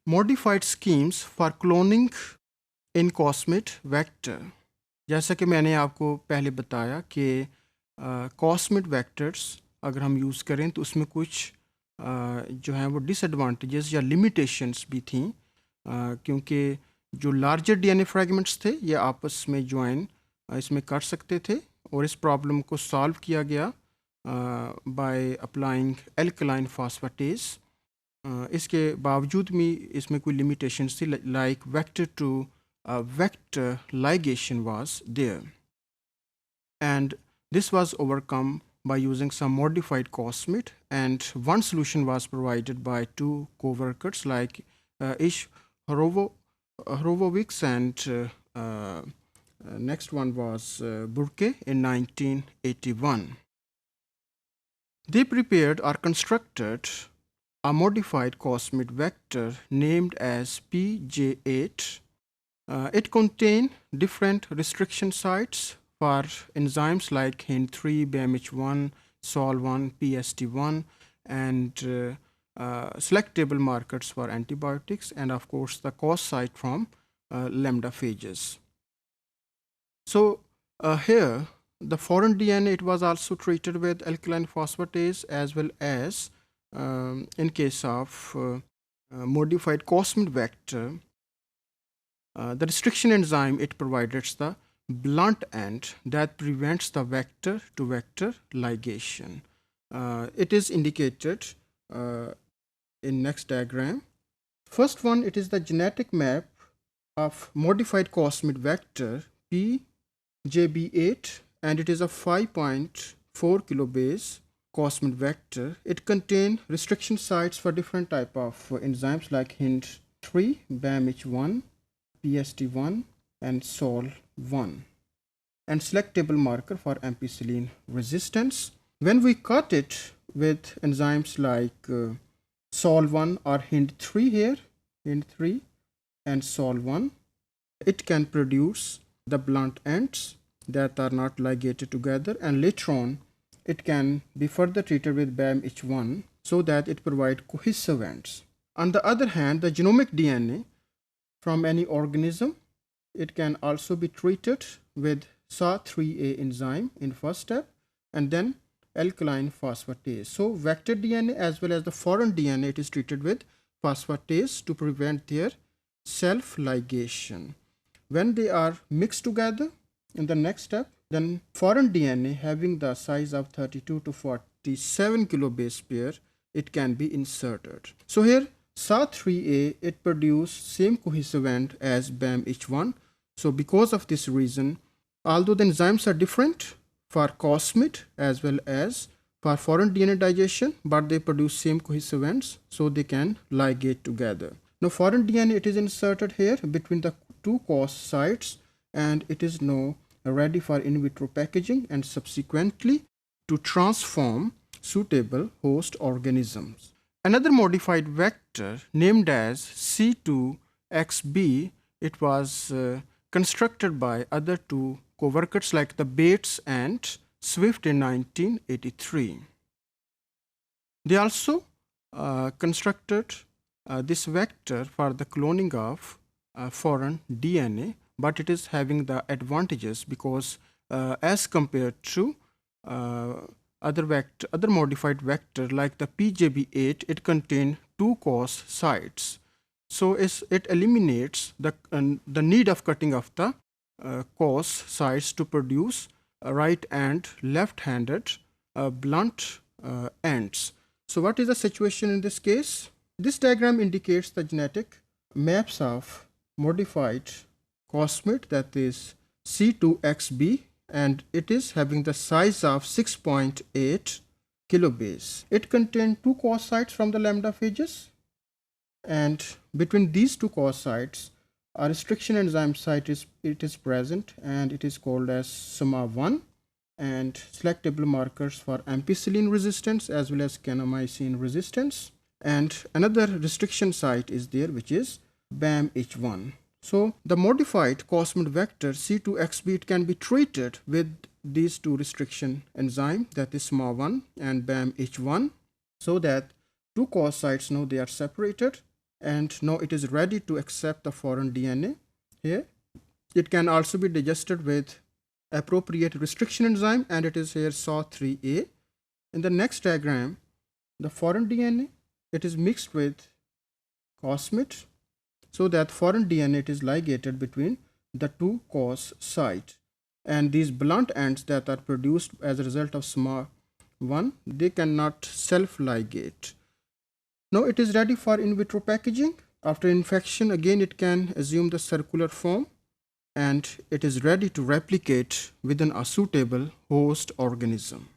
modified schemes for cloning in Cosmid vector. जैसा कि मैंने आपको पहले बताया कि Cosmid vectors अगर हम यूज़ करें तो उसमें कुछ जो हैं वो डिसएडवांटेजेस या लिमिटेशंस भी थी, क्योंकि जो लार्जर डीएनए फ्रैगमेंट्स थे ये आपस में ज्वाइन इसमें कर सकते थे, और इस प्रॉब्लम को सॉल्व किया गया बाय अप्लाइंग एल्कलाइन फॉस्फेटेज। इसके बावजूद भी इसमें कोई लिमिटेशंस थी, like vector to vector ligation was there, and this was overcome by using some modified Cosmid, and one solution was provided by two co-workers like Ish Horovovics, and next one was Burke in 1981. They prepared or constructed a modified Cosmid vector named as PJ8. It contained different restriction sites for enzymes like HIN3, BMH1, SOL1, PST1, and selectable markers for antibiotics, and of course the cos site from lambda phages. So here the foreign DNA, it was also treated with alkaline phosphatase, as well as in case of modified Cosmid vector, the restriction enzyme, it provides the blunt end that prevents the vector-to-vector ligation. It is indicated in next diagram. First one, it is the genetic map of modified Cosmid vector PJB8, and it is a 5.4 kilobase Cosmid vector. It contains restriction sites for different type of enzymes like HIN3, BAMH1, PST1, and SOL1, and selectable marker for ampicillin resistance. When we cut it with enzymes like SOL1 or HIN3 here, HIN3 and SOL1, it can produce the blunt ends that are not ligated together, and later on it can be further treated with BAMH1 so that it provides cohesive ends. On the other hand, the genomic DNA from any organism, it can also be treated with SA3A enzyme in first step, and then alkaline phosphatase. So vector DNA as well as the foreign DNA, it is treated with phosphatase to prevent their self-ligation. When they are mixed together in the next step, then foreign DNA having the size of 32 to 47 kilobase pair, it can be inserted. So here SA3A, it produce same cohesive end as BAMH1. So because of this reason, although the enzymes are different for Cosmid as well as for foreign DNA digestion, but they produce same cohesive ends, so they can ligate together. Now foreign DNA, it is inserted here between the two cos sites, and it is now ready for in vitro packaging and subsequently to transform suitable host organisms. Another modified vector named as C2XB, it was constructed by other two co-workers like the Bates and Swift in 1983. They also constructed this vector for the cloning of foreign DNA, but it is having the advantages because as compared to other modified vector like the PJB8, it contains two cos sites, so it eliminates the need of cutting of the cos sites to produce right and left-handed blunt ends. So what is the situation in this case? This diagram indicates the genetic maps of modified Cosmid, that is C2XB, and it is having the size of 6.8 kilobase. It contains two cos sites from the lambda phages, and between these two cos sites a restriction enzyme site is present, and it is called as SMA1, and selectable markers for ampicillin resistance as well as kanamycin resistance, and another restriction site is there which is BAMH1. So the modified Cosmid vector C2XB, it can be treated with these two restriction enzyme, that is SMA1 and BAMH1, so that two cos sites now they are separated, and now it is ready to accept the foreign DNA here. It can also be digested with appropriate restriction enzyme, and it is here SAW3A. In the next diagram, the foreign DNA, it is mixed with Cosmid, so that foreign DNA it is ligated between the two cos sites, and these blunt ends that are produced as a result of SMA1, they cannot self-ligate. Now it is ready for in vitro packaging. After infection, again it can assume the circular form, and it is ready to replicate within a suitable host organism.